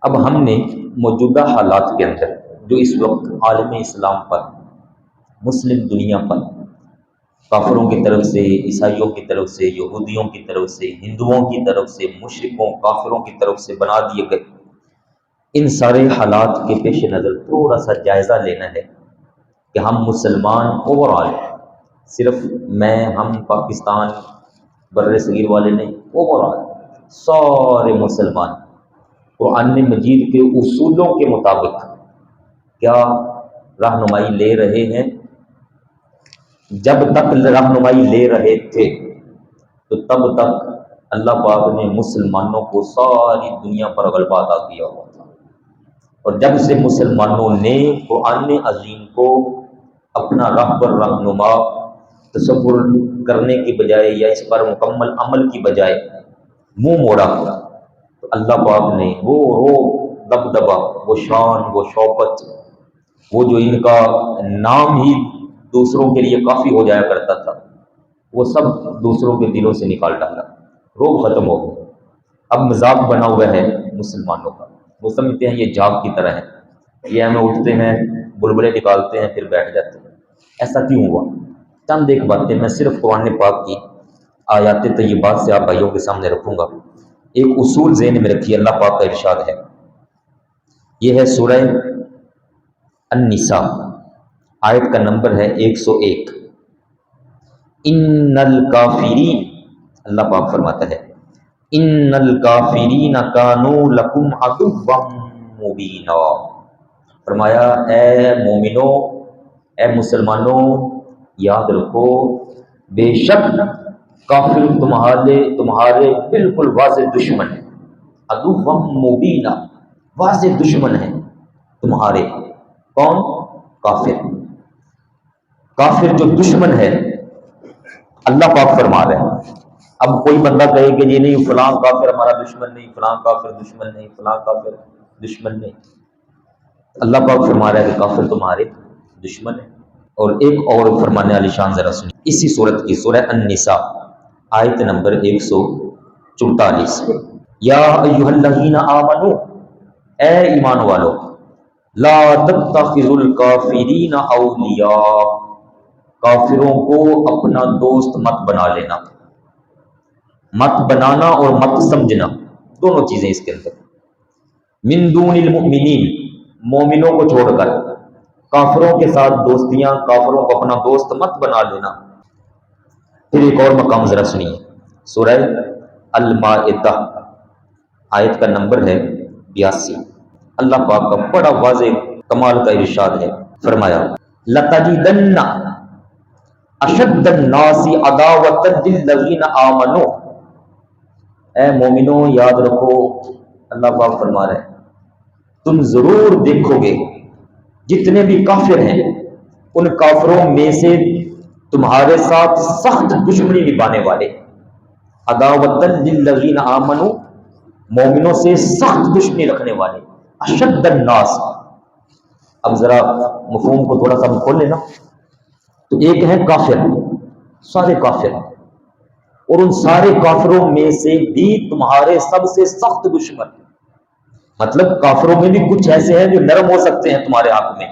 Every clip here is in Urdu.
اب ہم نے موجودہ حالات کے اندر جو اس وقت عالم اسلام پر، مسلم دنیا پر کافروں کی طرف سے، عیسائیوں کی طرف سے، یہودیوں کی طرف سے، ہندوؤں کی طرف سے، مشرکوں کافروں کی طرف سے بنا دیے گئے ان سارے حالات کے پیش نظر تھوڑا سا جائزہ لینا ہے کہ ہم مسلمان اوور آل، صرف ہم پاکستان بر صغیر والے نہیں، اوور آل سارے مسلمان قرآن مجید کے اصولوں کے مطابق کیا رہنمائی لے رہے ہیں؟ جب تک رہنمائی لے رہے تھے تو تب تک اللہ پاک نے مسلمانوں کو ساری دنیا پر غلبہ عطا کیا ہوا تھا، اور جب سے مسلمانوں نے قرآن عظیم کو اپنا رہبر رہنما تصور کرنے کی بجائے یا اس پر مکمل عمل کی بجائے منہ موڑا، تو اللہ پاک نے وہ دبدبا، وہ شان، وہ شوکت، وہ جو ان کا نام ہی دوسروں کے لیے کافی ہو جایا کرتا تھا، وہ سب دوسروں کے دلوں سے نکال ڈالا، روب ختم ہو گیا۔ اب مذاق بنا ہوا ہے مسلمانوں کا، وہ سمجھتے ہیں یہ جاگ کی طرح ہے، یہ ہمیں اٹھتے ہیں بلبلے نکالتے ہیں پھر بیٹھ جاتے ہیں۔ ایسا کیوں ہوا؟ چند ایک باتیں میں صرف قرآن پاک کی آیات طیبات سے آپ بھائیوں کے سامنے رکھوں گا۔ ایک اصول ذہن میں رکھیے، اللہ پاک کا ارشاد ہے، یہ ہے سورہ النساء، آیت کا نمبر ہے 101۔ ان الکافرین، اللہ پاک فرماتا ہے، ان الکافرین کانوا لکم عدوا مبینا، فرمایا اے مومنو، اے مسلمانوں، یاد رکھو بے شک کافر تمہارے بالکل واضح دشمن ہے، عدوا مبینا، واضح دشمن ہے تمہارے۔ کون؟ کافر۔ کافر جو دشمن ہے، اللہ پاک فرما رہے ہیں۔ اب کوئی بندہ کہے کہ یہ نہیں فلاں کافر ہمارا دشمن نہیں، فلاں کافر دشمن نہیں، فلاں کافر دشمن نہیں، اللہ پاک فرما رہا ہے کہ کافر تمہارے دشمن ہے۔ اور ایک اور فرمانے والی شان ذرا سنی، اسی صورت کی سورہ النساء آیت نمبر 144، یا ایھا الذین آمنوا، اے ایمان والو، لا تتخذوا الکافرین اولیاء، کافروں کو اپنا دوست مت بنا لینا۔ مت بنانا اور مت سمجھنا دونوں چیزیں اس کے اندر۔ من دون المؤمنین، مومنوں کو چھوڑ کر کافروں کے ساتھ دوستیاں، کافروں کو اپنا دوست مت بنا لینا۔ پھر ایک اور مقام ذرا سنیے، سورہ المائدہ آیت کا نمبر ہے 82۔ اللہ پاک کا بڑا واضح کمال کا ارشاد ہے، فرمایا لَتَجِدَنَّ أَشَدَّ النَّاسِ عَدَاوَةً لِلَّذِينَ آمَنُوا، اے مومنوں یاد رکھو، اللہ پاک فرما رہے ہیں تم ضرور دیکھو گے جتنے بھی کافر ہیں ان کافروں میں سے تمہارے ساتھ سخت دشمنی نبھانے والے، عداوۃ للذین آمنوا، مومنوں سے سخت دشمنی رکھنے والے، اشد الناس۔ اب ذرا مفہوم کو تھوڑا سا کھول لینا، تو ایک ہے کافر، سارے کافر، اور ان سارے کافروں میں سے بھی تمہارے سب سے سخت دشمن، مطلب کافروں میں بھی کچھ ایسے ہیں جو نرم ہو سکتے ہیں تمہارے حق میں،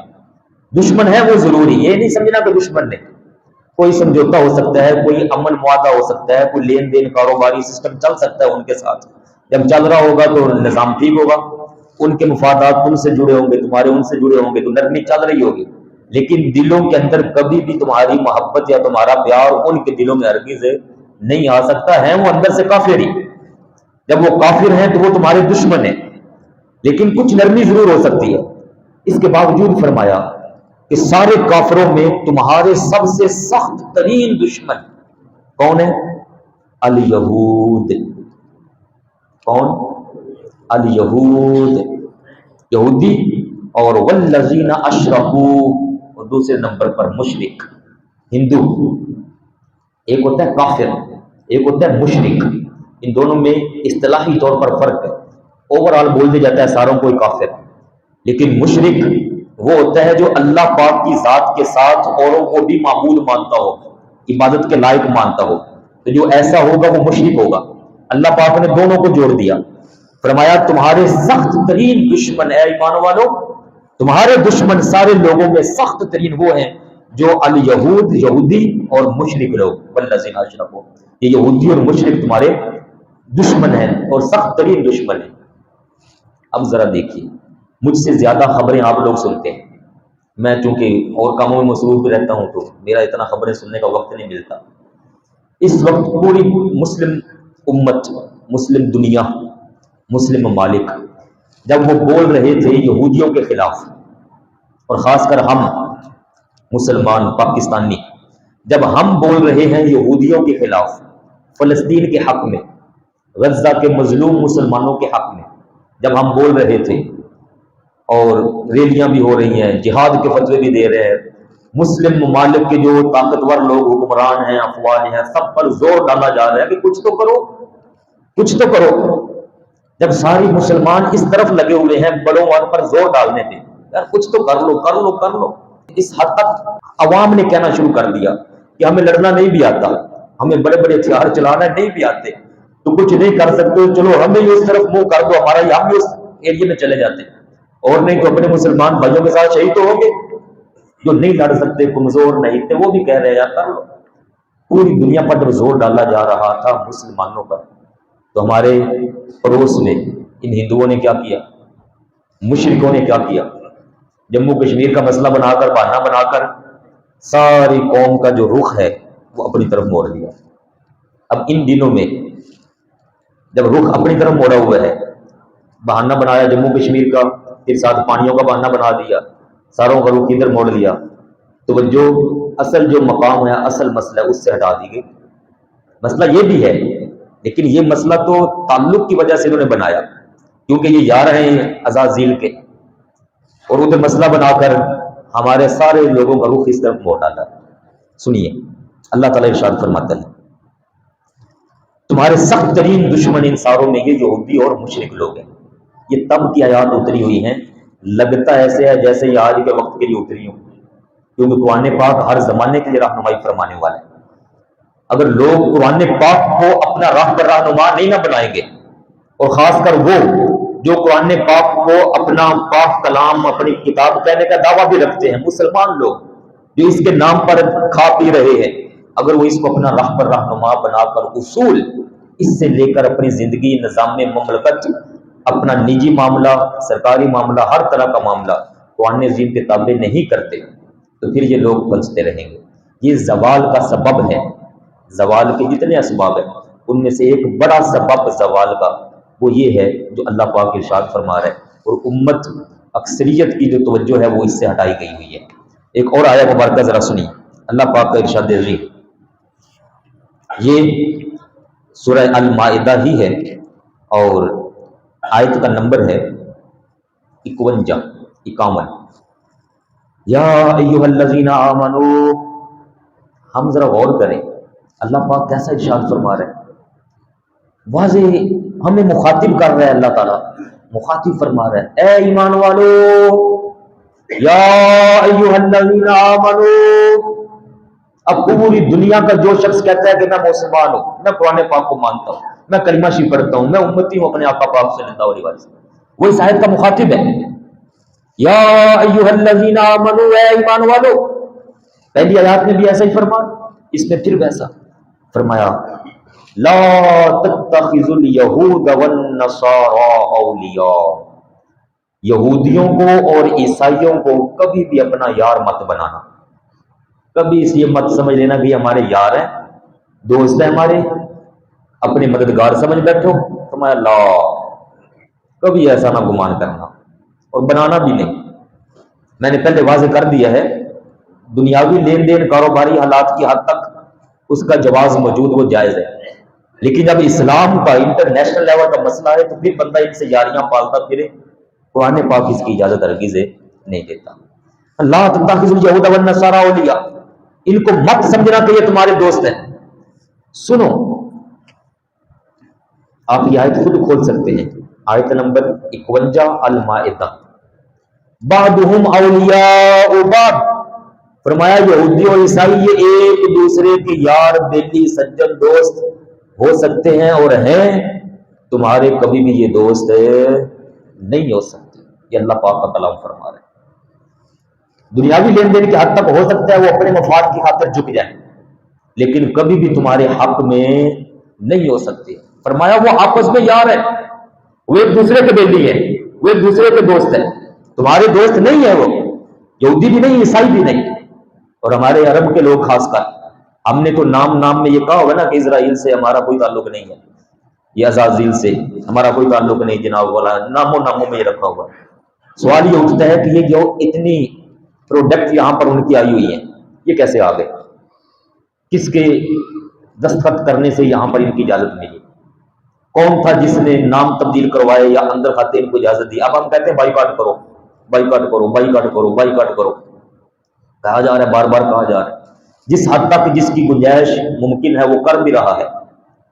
دشمن ہے وہ ضروری، یہ نہیں سمجھنا کہ دشمن نہیں، کوئی سمجھوتا ہو سکتا ہے، کوئی امن معاہدہ ہو سکتا ہے، کوئی لین دین کاروباری سسٹم چل سکتا ہے ان کے ساتھ، جب چل رہا ہوگا تو نظام ٹھیک ہوگا، ان کے مفادات تم سے جڑے ہوں گے، تمہارے ان سے جڑے ہوں گے، تو نرمی چل رہی ہوگی، لیکن دلوں کے اندر کبھی بھی تمہاری محبت یا تمہارا پیار ان کے دلوں میں ہرگز نہیں آ سکتا ہے، وہ اندر سے کافر ہی۔ جب وہ کافر ہیں تو وہ تمہارے دشمن ہیں، لیکن کچھ نرمی ضرور ہو سکتی ہے۔ اس کے باوجود فرمایا کہ سارے کافروں میں تمہارے سب سے سخت ترین دشمن کون ہے؟ الیہود۔ کون؟ الیہود، یہودی، اور والذین اشرکوا، اور دوسرے نمبر پر مشرک، ہندو۔ ایک ہوتا ہے کافر، ایک ہوتا ہے مشرک، ان دونوں میں اصطلاحی طور پر فرق ہے۔ اوورال بول دیا جاتا ہے ساروں کو کافر، لیکن مشرک وہ ہوتا ہے جو اللہ پاک کی ذات کے ساتھ اوروں کو بھی معبود مانتا ہو، عبادت کے لائق مانتا ہو، تو جو ایسا ہوگا وہ مشرک ہوگا۔ اللہ پاک نے دونوں کو جوڑ دیا، فرمایا تمہارے سخت ترین دشمن، اے ایمان والو، تمہارے دشمن سارے لوگوں میں سخت ترین وہ ہیں جو الیہود، یہودی اور مشرک لوگ، والذین اشرکوا، یہ یہودی اور مشرک تمہارے دشمن ہیں اور سخت ترین دشمن ہیں۔ اب ذرا دیکھیے، مجھ سے زیادہ خبریں آپ لوگ سنتے ہیں، میں چونکہ اور کاموں میں مصروف رہتا ہوں تو میرا اتنا خبریں سننے کا وقت نہیں ملتا۔ اس وقت پوری مسلم امت، مسلم دنیا، مسلم ممالک جب وہ بول رہے تھے یہودیوں کے خلاف، اور خاص کر ہم مسلمان پاکستانی جب ہم بول رہے ہیں یہودیوں کے خلاف، فلسطین کے حق میں، غزہ کے مظلوم مسلمانوں کے حق میں جب ہم بول رہے تھے، اور ریلیاں بھی ہو رہی ہیں، جہاد کے فتوے بھی دے رہے ہیں، مسلم ممالک کے جو طاقتور لوگ حکمران ہیں، افواج ہیں، سب پر زور ڈالا جا رہا ہے کہ کچھ تو کرو، کچھ تو کرو۔ جب ساری مسلمان اس طرف لگے ہوئے ہیں بڑوں پر زور ڈالنے پہ، یار کچھ تو کر لو، کر لو، کر لو۔ اس حد تک عوام نے کہنا شروع کر دیا کہ ہمیں لڑنا نہیں بھی آتا، ہمیں بڑے بڑے ہتھیار چلانا نہیں بھی آتے، تو کچھ نہیں کر سکتے، چلو ہمیں اس طرف منہ کر دو، ہمارا ہم بھی اس ایریے میں چلے جاتے ہیں، اور نہیں تو اپنے مسلمان بھائیوں کے ساتھ شہید تو ہوں گے۔ جو نہیں لڑ سکتے، کمزور نہیں تھے، وہ بھی کہہ رہے یار کر لو۔ پوری دنیا پر جب زور ڈالا جا رہا تھا مسلمانوں پر، تو ہمارے پڑوس میں ان ہندوؤں نے کیا کیا، مشرکوں نے کیا کیا، جموں کشمیر کا مسئلہ بنا کر، بہانہ بنا کر ساری قوم کا جو رخ ہے وہ اپنی طرف موڑ دیا۔ اب ان دنوں میں جب رخ اپنی طرف موڑا ہوا ہے، بہانہ بنایا جموں کشمیر کا، پھر ساتھ پانیوں کا بہانہ بنا دیا، ساروں کا رخ ادھر موڑ لیا، تو جو اصل جو مقام ہے، اصل مسئلہ اس سے ہٹا دی گئی۔ مسئلہ یہ بھی ہے، لیکن یہ مسئلہ تو تعلق کی وجہ سے انہوں نے بنایا، کیونکہ یہ یار ہیں عزازیل کے، اور ادھر مسئلہ بنا کر ہمارے سارے لوگوں کا رخ اس طرف موڑ ڈالا۔ سنیے اللہ تعالیٰ ارشاد فرماتا ہے تمہارے سخت ترین دشمن ان ساروں میں یہ یہودی اور مشرک لوگ ہیں۔ یہ تب کی آیات اتری ہوئی ہیں، لگتا ایسے ہے جیسے یہ آج کے وقت کے لیے اتری ہوں، کیونکہ قرآن پاک ہر زمانے کے لیے رہنمائی فرمانے والا ہے۔ اگر لوگ قرآن پاک کو اپنا راہ پر رہنما نہیں نہ بنائیں گے، اور خاص کر وہ جو قرآن پاک کو اپنا پاک کلام، اپنی کتاب کہنے کا دعویٰ بھی رکھتے ہیں، مسلمان لوگ جو اس کے نام پر کھا پی رہے ہیں، اگر وہ اس کو اپنا راہ پر رہنما بنا کر اصول اس سے لے کر اپنی زندگی، نظام مملکت، اپنا نجی معاملہ، سرکاری معاملہ، ہر طرح کا معاملہ قرآن عظیم کے تابع نہیں کرتے، تو پھر یہ لوگ پھنستے رہیں گے۔ یہ زوال کا سبب ہے۔ زوال کے جتنے اسباب ہیں ان میں سے ایک بڑا سبب زوال کا وہ یہ ہے جو اللہ پاک ارشاد فرما رہا ہے، اور امت اکثریت کی جو توجہ ہے وہ اس سے ہٹائی گئی ہوئی ہے۔ ایک اور آیت مبارکہ ذرا سنیے، اللہ پاک کا ارشاد عظیم، یہ سورہ المائدہ ہی ہے، اور آیت کا نمبر ہے 51۔ یا ایھا الذین آمنو، ہم ذرا غور کریں اللہ پاک کیسا ارشاد فرما رہے ہیں، واضح ہمیں مخاطب کر رہا ہے، اللہ تعالیٰ مخاطب فرما رہا ہے، اے ایمان والو، یا ایھا الذین آمنو۔ اب پوری دنیا کا جو شخص کہتا ہے کہ میں مسلمان ہوں، میں قرآن پاک کو مانتا ہوں، میں کلمہ شریف پڑھتا ہوں، میں امتی ہوں اپنے آقا پاک صلی اللہ علیہ وسلم، وہ اس آیت کا مخاطب ہے۔ یا ایھا الذین آمنو، اے ایمان والو، پہلی آیات میں بھی ایسا ہی فرمایا، اس میں پھر ویسا فرمایا، لا تتخذوا الیہود والنصارى اولیاء، یہودیوں کو اور عیسائیوں کو کبھی بھی اپنا یار مت بنانا، کبھی اس یہ مت سمجھ لینا کہ ہمارے یار ہیں، دوست ہیں ہمارے، اپنے مددگار سمجھ بیٹھو، فرمایا لا، کبھی ایسا نہ گمان کرنا، اور بنانا بھی نہیں۔ میں نے پہلے واضح کر دیا ہے، دنیاوی لین دین، کاروباری حالات کی حد تک اس کا جواز موجود، وہ جائز ہے، لیکن جب اسلام کا انٹرنیشنل لیول کا مسئلہ ہے تو پھر بندہ ان سے یاریاں پالتا پھرے، قرآن پاک اس کی اجازت ہرگز نہیں دیتا۔ لا تتخذوا الیہود والنصارى اولیاء، ان کو مت سمجھنا کہ یہ تمہارے دوست ہیں۔ سنو، آپ یہ آیت خود کھول سکتے ہیں، آیت نمبر 51 المائدہ، بعضهم اولیاء بعض، فرمایا یہودی اور عیسائی یہ ایک دوسرے کے یار، بیلی، سجن، دوست ہو سکتے ہیں اور ہیں، تمہارے کبھی بھی یہ دوست نہیں ہو سکتے۔ یہ اللہ پاک کا کلام فرما رہے ہیں۔ دنیاوی لین دین کے حد تک ہو سکتا ہے وہ اپنے مفاد کی خاطر جھک جائیں، لیکن کبھی بھی تمہارے حق میں نہیں ہو سکتے۔ فرمایا وہ آپس میں یار ہے، وہ ایک دوسرے کے بیلی ہے، وہ ایک دوسرے کے دوست ہے، تمہارے دوست نہیں ہے وہ، یہودی بھی نہیں، عیسائی بھی نہیں۔ اور ہمارے عرب کے لوگ خاص کر، ہم نے تو نام میں یہ کہا ہوگا نا کہ اسرائیل سے ہمارا کوئی تعلق نہیں ہے، یہ عزازیل سے ہمارا کوئی تعلق نہیں جناب، والا ناموں میں یہ رکھا ہوا۔ سوال یہ اٹھتا ہے کہ یہ جو اتنی پروڈکٹ یہاں پر ان کی آئی ہوئی ہیں، یہ کیسے آ گئے؟ کس کے دستخط کرنے سے یہاں پر ان کی اجازت ملی؟ کون تھا جس نے نام تبدیل کروائے یا اندر کھاتے ان کو اجازت دی؟ اب ہم کہتے ہیں بائیکاٹ کرو، بائیکاٹ کرو، بائیکاٹ کرو، بائیکاٹ کرو، کہا جا رہا ہے، بار بار کہا جا رہا ہے۔ جس حد تک جس کی گنجائش ممکن ہے وہ کر بھی رہا ہے،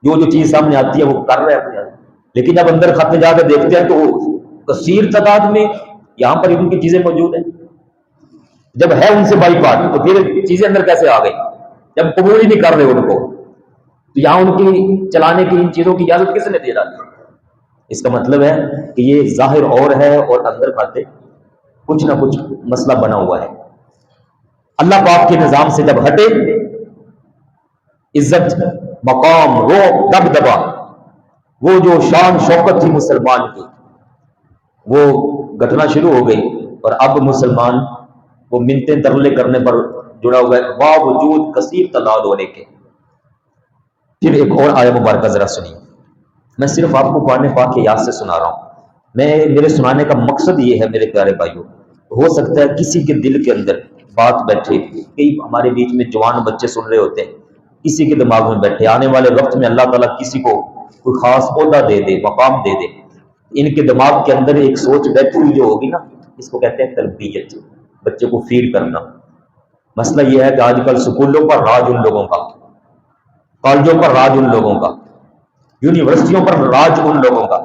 جو چیز سامنے آتی ہے وہ کر رہے ہیں، لیکن جب اندر کھاتے جا کے دیکھتے ہیں تو کثیر تعداد میں یہاں پر ان کی چیزیں موجود ہیں۔ جب ہے ان سے بائیکاٹ تو پھر چیزیں اندر کیسے آ گئی؟ جب قبول ہی نہیں کر رہے ان کو، تو یہاں ان کی چلانے کی ان چیزوں کی اجازت کس نے دے ڈالی؟ اس کا مطلب ہے کہ یہ ظاہر اور ہے اور اندر کھاتے کچھ نہ کچھ مسئلہ بنا ہوا ہے۔ اللہ پاک کے نظام سے جب ہٹے، عزت، مقام، روح، دبدبا، وہ جو شان شوکت تھی مسلمان کی، وہ گھٹنا شروع ہو گئی، اور اب مسلمان وہ منتیں ترلے کرنے پر جڑا ہوا ہے باوجود کثیر تعداد ہونے کے۔ پھر ایک اور آیت مبارکہ ذرا سنیے، میں صرف آپ کو قرآن پاک کی یاد سے سنا رہا ہوں۔ میرے سنانے کا مقصد یہ ہے میرے پیارے بھائیوں، ہو سکتا ہے کسی کے دل کے اندر بات بیٹھے، کئی ہمارے بیچ میں جوان بچے سن رہے ہوتے ہیں، کسی کے دماغ میں بیٹھے، آنے والے وقت میں اللہ تعالیٰ کسی کو کوئی خاص عہدہ دے دے، مقام دے دے، ان کے دماغ کے اندر ایک سوچ بیٹھی ہوئی جو ہوگی نا، اس کو کہتے ہیں تربیت، بچے کو فیڈ کرنا۔ مسئلہ یہ ہے کہ آج کل سکولوں پر راج ان لوگوں کا، کالجوں پر راج ان لوگوں کا، یونیورسٹیوں پر راج ان لوگوں کا۔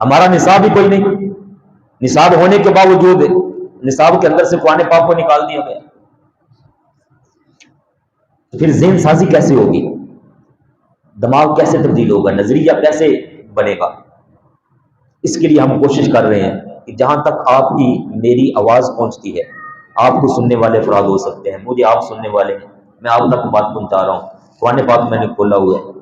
ہمارا نصاب ہی کوئی نہیں، نصاب ہونے کے باوجود نصاب کے اندر سے قرآن پاک کو نکال دیا گیا، پھر ذہن سازی کیسے ہوگی؟ دماغ کیسے تبدیل ہوگا؟ نظریہ کیسے بنے گا؟ اس کے لیے ہم کوشش کر رہے ہیں کہ جہاں تک آپ کی میری آواز پہنچتی ہے، آپ کو سننے والے افراد ہو سکتے ہیں، مجھے آپ سننے والے ہیں، میں آپ تک بات پہنچا رہا ہوں، قرآن پاک میں نے کھولا ہوا ہے،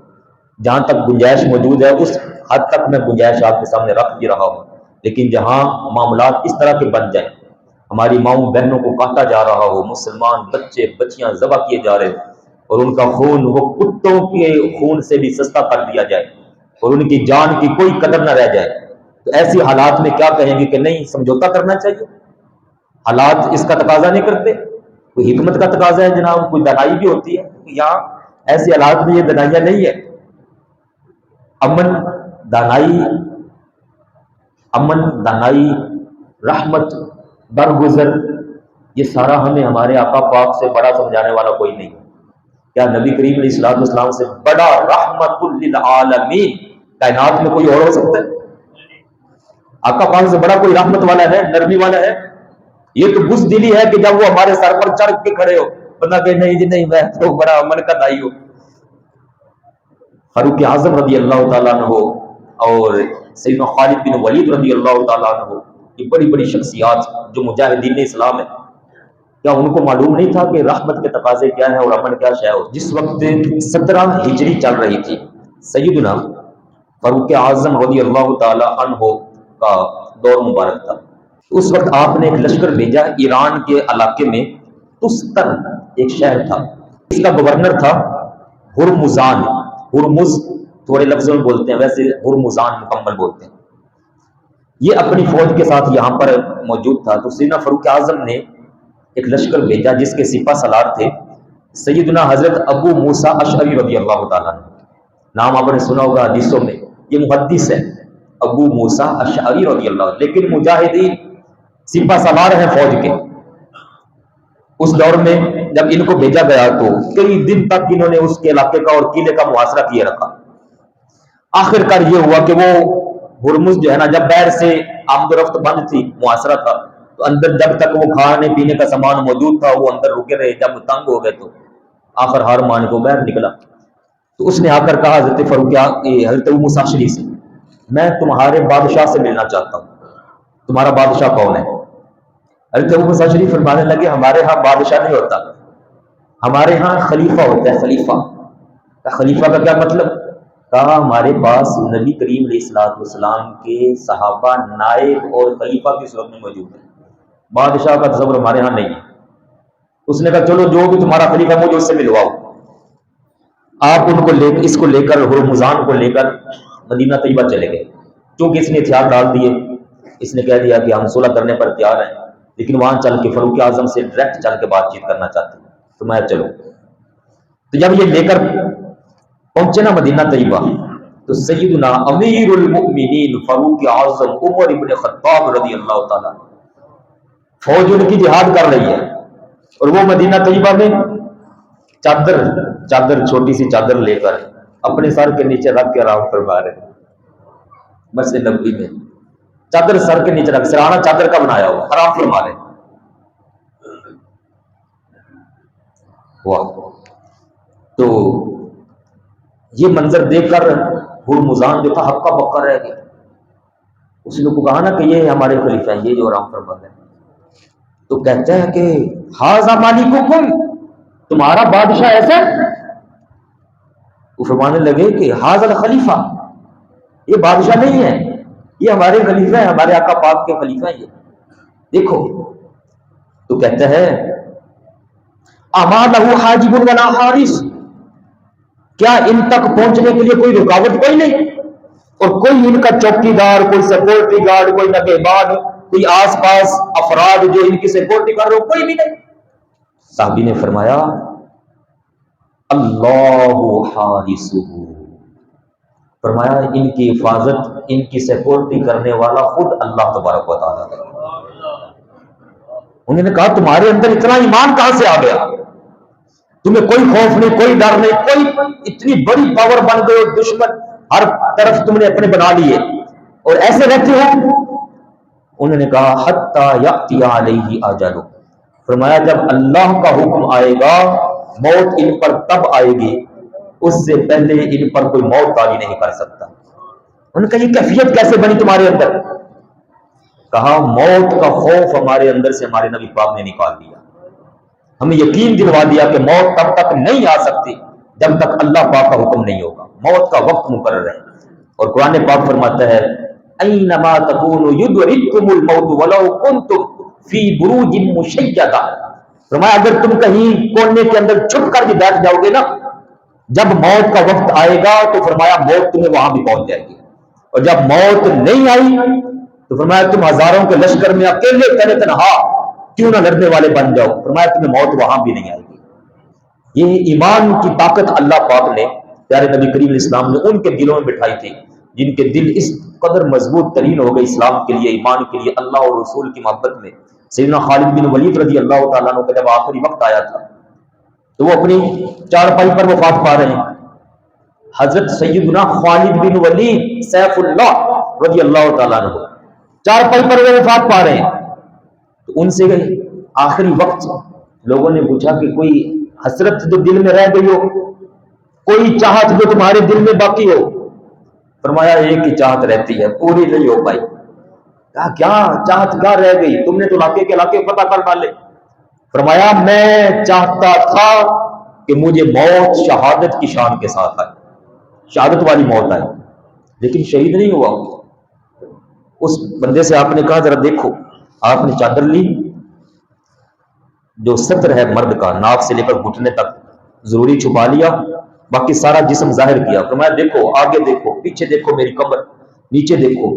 جہاں تک گنجائش موجود ہے اس حد تک میں گنجائش آپ کے سامنے رکھ بھی رہا ہوں۔ لیکن جہاں معاملات اس طرح کے بن جائیں، ہماری ماؤں بہنوں کو کاٹا جا رہا ہو، مسلمان بچے بچیاں ذبح کیے جا رہے ہوں، اور ان کا خون وہ کتوں کے خون سے بھی سستا کر دیا جائے، اور ان کی جان کی کوئی قدر نہ رہ جائے، تو ایسی حالات میں کیا کہیں گے کہ نہیں سمجھوتا کرنا چاہیے؟ حالات اس کا تقاضا نہیں کرتے، کوئی حکمت کا تقاضا ہے جناب، کوئی دنائی بھی ہوتی ہے، یہاں ایسے حالات میں یہ دنائیاں نہیں ہے۔ امن دانائی رحمت درگزر، یہ سارا ہمیں ہمارے آقا پاک سے بڑا سمجھانے والا کوئی نہیں۔ کیا نبی کریم علیہ الصلوۃ والسلام سے بڑا رحمت للعالمین کائنات میں کوئی اور ہو سکتا ہے؟ آقا پاک سے بڑا کوئی رحمت والا ہے، نرمی والا ہے؟ یہ تو بزدلی ہے کہ جب وہ ہمارے سر پر چڑھ کے کھڑے ہو، بندہ کہ نہیں جی نہیں، میں تو بڑا امن کا دائی ہوں۔ فاروق اعظم رضی اللہ تعالیٰ عنہ اور سیدنا خالد بن ولید رضی اللہ تعالیٰ عنہ، یہ بڑی بڑی شخصیات جو مجاہدین اسلام ہیں، کیا ان کو معلوم نہیں تھا کہ رحمت کے تقاضے کیا ہیں اور امن کیا شے ہو؟ جس وقت 17 ہجری چل رہی تھی، سیدنا فاروق اعظم رضی اللہ تعالیٰ عنہ کا دور مبارک تھا، اس وقت آپ نے ایک لشکر بھیجا ایران کے علاقے میں، تستر ایک شہر تھا، اس کا گورنر تھا ہرمزان، ہرمز تھوڑے لفظوں میں بولتے ہیں، ویسے ہرمزان مکمل بولتے ہیں۔ یہ اپنی فوج کے ساتھ یہاں پر موجود تھا، تو سیدنا فاروق اعظم نے ایک لشکر بھیجا جس کے سپہ سالار تھے سیدنا حضرت ابو موسیٰ اشعری رضی اللہ تعالیٰ عنہ، نام آپ نے سنا ہوگا حدیثوں میں، یہ محدث ہے ابو موسیٰ اشعری رضی اللہ عنہ، لیکن مجاہدین سپہ سالار ہیں فوج کے۔ اس دور میں جب ان کو بھیجا گیا تو کئی دن تک انہوں نے اس کے علاقے کا اور قلعے کا محاصرہ کیے رکھا۔ آخر کار یہ ہوا کہ وہ ہرمز جو ہے نا، جب باہر سے آمد و رفت بند تھی، محاصرہ تھا، تو اندر جب تک وہ کھانے پینے کا سامان موجود تھا وہ اندر رکے رہے، جب تنگ ہو گئے تو آخر ہار مان کو باہر نکلا۔ تو اس نے آ کر کہا حضرت ابو موسیٰ اشعری سے میں تمہارے بادشاہ سے ملنا چاہتا ہوں، تمہارا بادشاہ کون ہے؟ حضرت ابو موسیٰ شریف فرمانے لگے ہمارے ہاں بادشاہ نہیں ہوتا، ہمارے ہاں خلیفہ ہوتا ہے، خلیفہ۔ خلیفہ کا کیا مطلب؟ کہا ہمارے پاس نبی کریم علیہ الصلوۃ والسلام کے صحابہ نائب اور خلیفہ کی صورت میں موجود ہیں، بادشاہ کا تصور ہمارے ہاں نہیں ہے۔ اس نے کہا چلو جو بھی تمہارا خلیفہ مجھے اس سے ملواؤ۔ آپ ان کو لے اس کو لے کر ہرمزان کو لے کر مدینہ طیبہ چلے گئے، چونکہ اس نے ہتھیار ڈال دیے، اس نے کہہ دیا کہ ہم صلح کرنے پر تیار ہیں، لیکن وہاں چل کے فاروق اعظم سے ڈائریکٹ چل کے بات چیت کرنا چاہتے ہیں، تو میں چلو۔ تو جب یہ لے کر پہنچے نا مدینہ طیبہ، تو سیدنا امیر المؤمنین فاروق اعظم عمر ابن خطاب رضی اللہ تعالیٰ، فوج ان کی جہاد کر رہی ہے، اور وہ مدینہ طیبہ میں چادر چھوٹی سی چادر لے کر اپنے سر کے نیچے رکھ کے آرام فرما رہے ہیں۔ مسجد نبوی میں چادر سر کے نیچے رکھ، سرہانہ چادر کا بنایا ہوا، آرام فرما رہے ہیں۔ واہ! تو یہ منظر دیکھ کر ہرمزان جو تھا ہکا بکا رہ گیا۔ اس نے کو کہا نا کہ یہ ہمارے خلیفہ ہیں، یہ جو آرام فرما رہے ہیں۔ تو کہتے ہیں کہ ھذا مالککم، تمہارا بادشاہ ایسا ہے؟ وہ فرمانے لگے کہ ھذا الخلیفہ، یہ بادشاہ نہیں ہے، یہ ہمارے خلیفہ ہیں، ہمارے آقا پاک کے خلیفہ ہیں یہ، دیکھو۔ تو کہتا ہے اما لہ حاجب ولا حارس، کیا ان تک پہنچنے کے لیے کوئی رکاوٹ کوئی نہیں، اور کوئی ان کا چوکی دار، کوئی سیکورٹی گارڈ، کوئی نگہبان، کوئی آس پاس افراد جو ان کی سیکورٹی کر رہے ہو، کوئی بھی نہیں؟ صحابی نے فرمایا اللہ حارسہ، فرمایا ان کی حفاظت، ان کی سیکورٹی کرنے والا خود اللہ تبارک و تعالیٰ ہے۔ انہوں نے کہا تمہارے اندر اتنا ایمان کہاں سے آ گیا؟ تمہیں کوئی خوف نہیں، کوئی ڈر نہیں، کوئی اتنی بڑی پاور بن گئے، دشمن ہر طرف تم نے اپنے بنا لیے اور ایسے رہتے ہو؟ انہوں نے کہا حتی یأتی علیہ اجلہ، فرمایا جب اللہ کا حکم آئے گا موت ان پر تب آئے گی، اس سے پہلے ان پر کوئی موت تاری نہیں کر سکتا۔ انہوں نے کہا یہ کیفیت کیسے بنی تمہارے اندر؟ کہا موت کا خوف ہمارے اندر سے ہمارے نبی پاک نے نکال دیا، ہمیں یقین دلوا دیا کہ موت تب تک نہیں آ سکتی جب تک اللہ پاک کا حکم نہیں ہوگا، موت کا وقت مقرر ہے۔ اور قرآن پاک فرماتا ہے اینما تکونوا یدرککم الموت ولو کنتم فی بروج مشیدہ، فرمایا اگر تم کہیں کونے کے اندر چھپ کر بھی بیٹھ جاؤ گے نا، جب موت کا وقت آئے گا تو فرمایا موت تمہیں وہاں بھی پہنچ جائے گی، اور جب موت نہیں آئی تو فرمایا تم ہزاروں کے لشکر میں اکیلے تنے تنہا کیوں نہ لڑنے والے بن جاؤ، فرمایا تمہیں موت وہاں بھی نہیں آئے گی۔ یہ ایمان کی طاقت اللہ پاک نے پیارے نبی کریم علیہ السلام نے ان کے دلوں میں بٹھائی تھی، جن کے دل اس قدر مضبوط ترین ہو گئے اسلام کے لیے، ایمان کے لیے، اللہ اور رسول کی محبت میں۔ سیدنا خالد بن ولید رضی اللہ تعالیٰ عنہ کا جب آخری وقت آیا تھا تو وہ اپنی چارپائی پر وفات پا رہے ہیں۔ حضرت سیدنا خالد بن ولید سیف اللہ رضی اللہ تعالیٰ عنہ چارپائی پر وہ وفات پا رہے ہیں، تو ان سے آخری وقت لوگوں نے پوچھا کہ کوئی حسرت جو دل میں رہ گئی ہو، کوئی چاہت جو تمہارے دل میں باقی ہو؟ فرمایا ایک ہی چاہت رہتی ہے، پوری نہیں ہو پائی۔ کہا کیا چاہت کیا رہ گئی؟ تم نے تو علاقے کے علاقے پتہ کر ڈالے۔ فرمایا میں چاہتا تھا کہ مجھے موت شہادت کی شان کے ساتھ آئے، شہادت والی موت آئے، لیکن شہید نہیں ہوا۔ اس بندے سے آپ نے کہا ذرا دیکھو، آپ نے چادر لی، جو ستر ہے مرد کا ناک سے لے کر گھٹنے تک ضروری چھپا لیا، باقی سارا جسم ظاہر کیا، فرمایا دیکھو آگے دیکھو، پیچھے دیکھو، میری کمر نیچے دیکھو،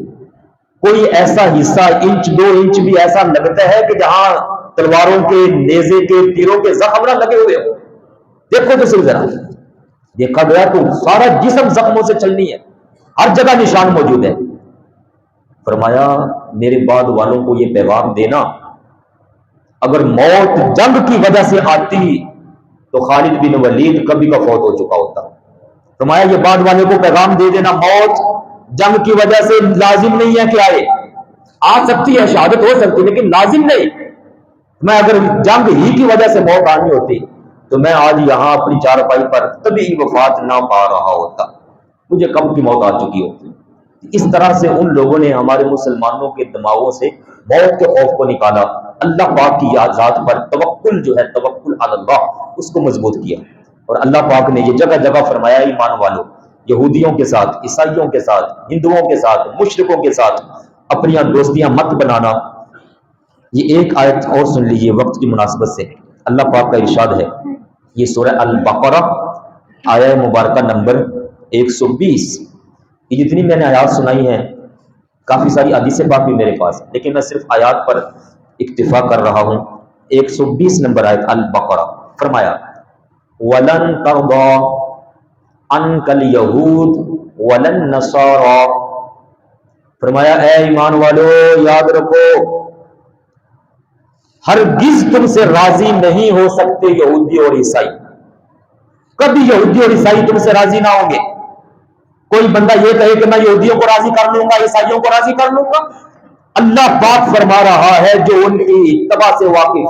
کوئی ایسا حصہ انچ دو انچ بھی ایسا لگتا ہے کہ جہاں تلواروں کے، نیزے کے، تیروں کے زخم نہ لگے ہوئے ہو؟ دیکھو تو صرف ذرا۔ دیکھا گیا تو سارا جسم زخموں سے چلنی ہے، ہر جگہ نشان موجود ہے۔ فرمایا میرے بعد والوں کو یہ پیغام دینا، اگر موت جنگ کی وجہ سے آتی تو خالد بن ولید کبھی کا فوت ہو چکا ہوتا۔ فرمایا یہ بعد والے کو پیغام دے دینا، موت جنگ کی وجہ سے لازم نہیں ہے کہ آئے، آ سکتی ہے، شہادت ہو سکتی ہے، لیکن لازم نہیں۔ میں اگر جنگ ہی کی وجہ سے موت آنی ہوتی تو میں آج یہاں اپنی چارپائی پر طبی وفات نہ پا رہا ہوتا، مجھے کب کی موت آ چکی ہوتی۔ اس طرح سے ان لوگوں نے ہمارے مسلمانوں کے دماغوں سے موت کے خوف کو نکالا، اللہ پاک کی یاد ذات پر توکل جو ہے، توکل علی اللہ، اس کو مضبوط کیا۔ اور اللہ پاک نے یہ جگہ جگہ فرمایا، ایمان والو یہودیوں کے ساتھ، عیسائیوں کے ساتھ، ہندوؤں کے ساتھ، مشرکوں کے ساتھ اپنی دوستیاں مت بنانا۔ یہ ایک آیت اور سن لیجیے وقت کی مناسبت سے، اللہ پاک کا ارشاد ہے، یہ سورہ البقرہ آیہ مبارکہ نمبر 120۔ یہ جتنی میں نے آیات سنائی ہیں، کافی ساری حدیث پاک بھی میرے پاس، لیکن میں صرف آیات پر اکتفا کر رہا ہوں۔ 120 نمبر آیت البقرہ، فرمایا وَلَن تَرْضَىٰ عَنْكَ الْيَهُودُ وَلَا النَّصَارَىٰ، فرمایا اے ایمان والو یاد رکھو، ہرگز تم سے راضی نہیں ہو سکتے یہودی اور عیسائی، کبھی یہودی اور عیسائی تم سے راضی نہ ہوں گے۔ کوئی بندہ یہ کہے کہ میں یہودیوں کو راضی کر لوں گا، عیسائیوں کو راضی کر لوں گا، اللہ پاک فرما رہا ہے جو ان کی اتباع سے واقف،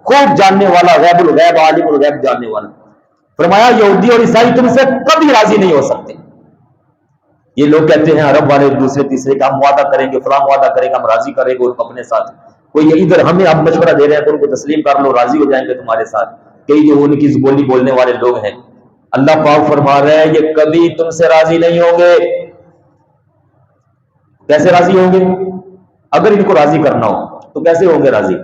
خوب جاننے والا، غیب الغیب، عالم الغیب جاننے والا، فرمایا یہودی اور عیسائی تم سے کبھی راضی نہیں ہو سکتے۔ یہ لوگ کہتے ہیں عرب والے دوسرے تیسرے کا ہم وعدہ کریں گے، فلاں وعدہ کریں گے، ہم راضی کریں گے ان کو اپنے ساتھ، کوئی ادھر ہمیں اب مشورہ دے رہے ہیں تو ان کو تسلیم کر لو، راضی ہو جائیں گے تمہارے ساتھ، کئی جو ان کی زبانی بولنے والے لوگ ہیں۔ اللہ پاک فرما رہے ہیں یہ کبھی تم سے راضی نہیں ہوں گے۔ کیسے راضی ہوں گے؟ اگر ان کو راضی کرنا ہو تو کیسے ہوں گے راضی؟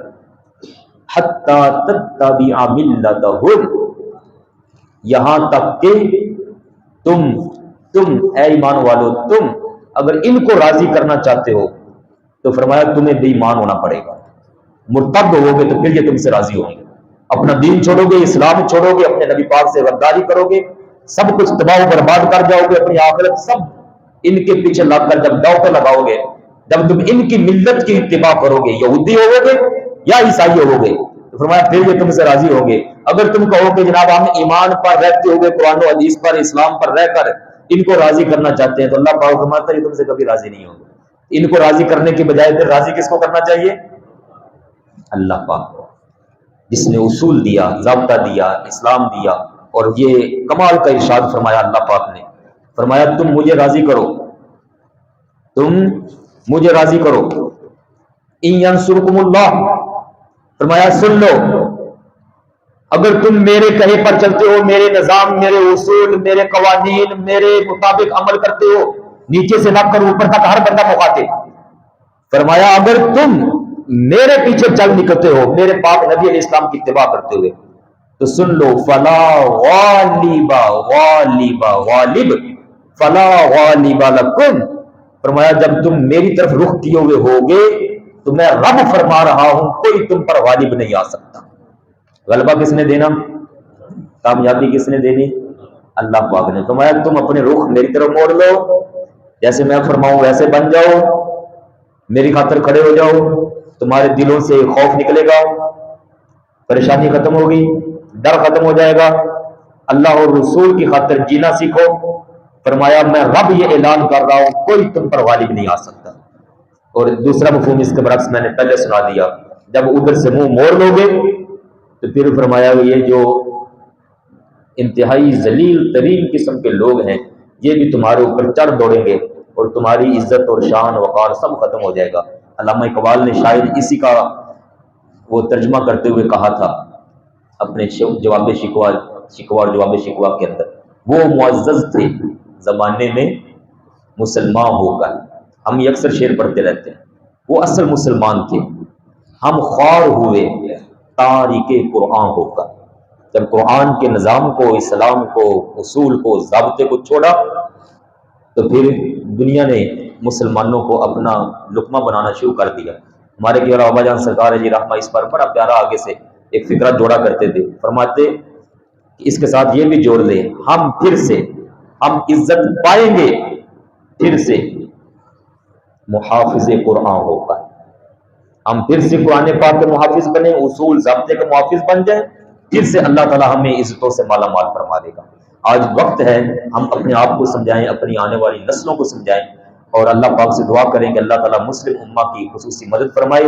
حتی تتبع ملتہم، یہاں تک کہ تم اے ایمان والو، تم اگر ان کو راضی کرنا چاہتے ہو تو فرمایا تمہیں بے ایمان ہونا پڑے گا، مرتد ہو گے تو پھر یہ تم سے راضی ہوں گے، اپنا دین چھوڑو گے، اسلام چھوڑو گے، اپنے نبی پاک سے غداری کرو گے، سب کچھ تباہ و برباد کر جاؤ گے، اپنی آخرت سب ان کے پیچھے لگ کر جب داؤ پہ لگاؤ گے، جب تم ان کی ملت کی اتباع کرو گے، یہودی ہو گے یا عیسائی ہو گے، تو فرمایا پھر یہ تم سے راضی ہوں گے۔ اگر تم کہو کہ جناب ہم ایمان پر رہتے ہوئے، قرآن و حدیث پر، اسلام پر رہ کر ان کو راضی کرنا چاہتے ہیں، تو اللہ پاک فرماتا ہے یہ تم سے کبھی راضی نہیں ہوں گے۔ ان کو راضی کرنے کے بجائے پھر راضی کس کو کرنا چاہیے؟ اللہ پاک کو، جس نے اصول دیا، ضابطہ دیا، اسلام دیا، اور یہ کمال کا ارشاد فرمایا اللہ پاک نے، فرمایا تم مجھے راضی کرو، تم مجھے راضی کرو، ان ینصرکم اللہ، فرمایا سن لو، اگر تم میرے کہے پر چلتے ہو، میرے نظام، میرے اصول، میرے قوانین، میرے مطابق عمل کرتے ہو، نیچے سے لگ کر اوپر تک ہر بندہ مخاطب، فرمایا اگر تم میرے پیچھے چل نکلتے ہو، میرے پاک نبی علیہ السلام کی اتباع کرتے ہوئے، تو سن لو فلا غالب غالب فلا غالب لکم، فرمایا جب تم میری طرف رخ کیے ہوئے ہوگے تو میں رب فرما رہا ہوں کوئی تم پر غالب نہیں آ سکتا۔ غلبہ کس نے دینا؟ کامیابی کس نے دینی؟ اللہ پاک نے۔ فرمایا تم اپنے رخ میری طرف موڑ لو، جیسے میں فرماؤں ویسے بن جاؤ، میری خاطر کھڑے ہو جاؤ، تمہارے دلوں سے خوف نکلے گا، پریشانی ختم ہوگی، ڈر ختم ہو جائے گا، اللہ اور رسول کی خاطر جینا سیکھو۔ فرمایا میں رب یہ اعلان کر رہا ہوں کوئی تم پر غالب نہیں آ سکتا۔ اور دوسرا مفہوم اس کے برعکس میں نے پہلے سنا دیا، جب ادھر سے منہ موڑ لو گے تو پھر فرمایا یہ جو انتہائی ذلیل ترین قسم کے لوگ ہیں یہ بھی تمہارے اوپر چڑھ دوڑیں گے اور تمہاری عزت اور شان وقار سب ختم ہو جائے گا۔ علامہ اقبال نے شاید اسی کا وہ ترجمہ کرتے ہوئے کہا تھا اپنے جواب شکوہ اور جواب شکوہ کے اندر، وہ معزز تھے زمانے میں مسلمان ہو کر، ہم یہ اکثر شعر پڑھتے رہتے ہیں، وہ اصل مسلمان تھے، ہم خوار ہوئے تاریک قرآن ہو کر، جب قرآن کے نظام کو، اسلام کو، اصول کو، ضابطے کو چھوڑا تو پھر دنیا نے مسلمانوں کو اپنا لقمہ بنانا شروع کر دیا۔ ہمارے کیا بابا جان سرکار جی رحمہ اس پر بڑا پیارا آگے سے ایک فکرہ جوڑا کرتے تھے، فرماتے کہ اس کے ساتھ یہ بھی جوڑ لیں، ہم پھر سے ہم عزت پائیں گے پھر سے محافظ قرآن ہو کر، ہم پھر سے قرآن پاک کے محافظ بنیں، اصول ضابطے کے محافظ بن جائیں، پھر سے اللہ تعالی ہمیں عزتوں سے مالا مال فرما دے گا۔ آج وقت ہے ہم اپنے آپ کو سمجھائیں، اپنی آنے والی نسلوں کو سمجھائیں، اور اللہ پاک سے دعا کریں کہ اللہ تعالی مسلم امہ کی خصوصی مدد فرمائے۔